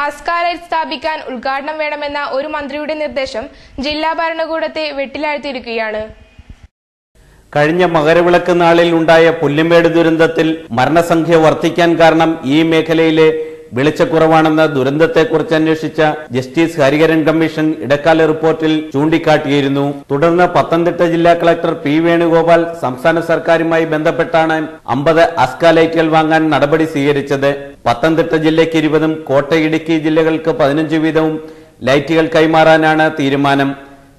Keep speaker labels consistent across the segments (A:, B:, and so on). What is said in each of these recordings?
A: അസ്കാലൈറ്റ് സ്ഥാപിക്കാൻ ഉദ്ഘാടനം വേണമെന്ന ഒരു മന്ത്രിയുടെ നിർദ്ദേശം ജില്ലാ ഭരണകൂടത്തെ വെട്ടിലാഴ്ത്തിയിരിക്കുകയാണ്.
B: കഴിഞ്ഞ മകരവിളക്ക് നാളിൽ ഉണ്ടായ പുല്ലുമേട് ദുരന്തത്തിൽ മരണസംഖ്യ വർദ്ധിക്കാൻ കാരണം ഈ മേഖലയിലെ വെളിച്ചക്കുറവാണെന്ന ദുരന്തത്തെക്കുറിച്ച് അന്വേഷിച്ച ജസ്റ്റിസ് ഹരിഹരൻ കമ്മീഷൻ ഇടക്കാല റിപ്പോർട്ടിൽ ചൂണ്ടിക്കാട്ടിയിരുന്നു. തുടർന്ന് പത്തനംതിട്ട ജില്ലാ കളക്ടർ പി വേണുഗോപാൽ സംസ്ഥാന സർക്കാരുമായി ബന്ധപ്പെട്ടാണ് 50 അസ്കാലൈറ്റുകൾ വാങ്ങാൻ നടപടി സ്വീകരിച്ചത്. പത്തനംതിട്ട ജില്ലയ്ക്ക് 20ഉം കോട്ടയം ഇടുക്കി ജില്ലകൾക്ക് 15 വീതവും ലൈറ്റുകൾ കൈമാറാനാണ് തീരുമാനം.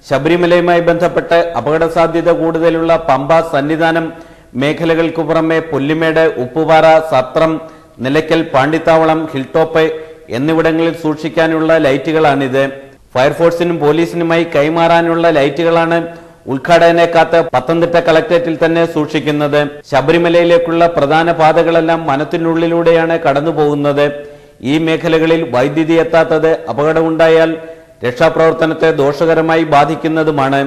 B: ശബരിമലയുമായി ബന്ധപ്പെട്ട് അപകട സാധ്യത കൂടുതലുള്ള പമ്പ സന്നിധാനം മേഖലകൾക്കു പുറമെ പുല്ലുമേട്, ഉപ്പുപാറ, സത്രം, നിലയ്ക്കൽ, പാണ്ടിത്താവളം, ഹിൽടോപ്പ് എന്നിവിടങ്ങളിൽ സൂക്ഷിക്കാനുള്ള ലൈറ്റുകളാണിത്. ഫയർഫോഴ്സിനും പോലീസിനുമായി കൈമാറാനുള്ള ലൈറ്റുകളാണ് ഉദ്ഘാടകനെ കാത്ത് പത്തനംതിട്ട കളക്ടറേറ്റിൽ തന്നെ സൂക്ഷിക്കുന്നത്. ശബരിമലയിലേക്കുള്ള പ്രധാന പാതകളെല്ലാം വനത്തിനുള്ളിലൂടെയാണ് കടന്നുപോകുന്നത്. ഈ മേഖലകളിൽ വൈദ്യുതി എത്താത്തത് അപകടമുണ്ടായാൽ രക്ഷാപ്രവർത്തനത്തെ ദോഷകരമായി ബാധിക്കുന്നതുമാണ്.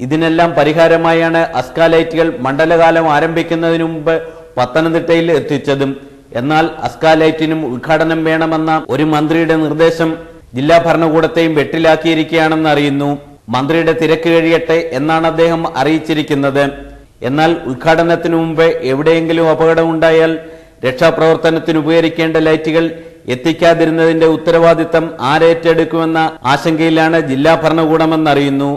B: ഇതിനെല്ലാം പരിഹാരമായാണ് അസ്കാലൈറ്റുകൾ മണ്ഡലകാലം ആരംഭിക്കുന്നതിന് മുമ്പ് പത്തനംതിട്ടയിൽ എത്തിച്ചതും. എന്നാൽ അസ്കാലൈറ്റിനും ഉദ്ഘാടനം വേണമെന്ന ഒരു മന്ത്രിയുടെ നിർദ്ദേശം ജില്ലാ ഭരണകൂടത്തെയും വെട്ടിലാക്കിയിരിക്കുകയാണെന്ന് അറിയുന്നു. മന്ത്രിയുടെ തിരക്ക് കഴിയട്ടെ എന്നാണ് അദ്ദേഹം അറിയിച്ചിരിക്കുന്നത്. എന്നാൽ ഉദ്ഘാടനത്തിനു മുമ്പ് എവിടെയെങ്കിലും അപകടമുണ്ടായാൽ രക്ഷാപ്രവർത്തനത്തിന് ഉപകരിക്കേണ്ട ലൈറ്റുകൾ എത്തിക്കാതിരുന്നതിന്റെ ഉത്തരവാദിത്തം ആരേറ്റെടുക്കുമെന്ന ആശങ്കയിലാണ് ജില്ലാ ഭരണകൂടമെന്നറിയുന്നു.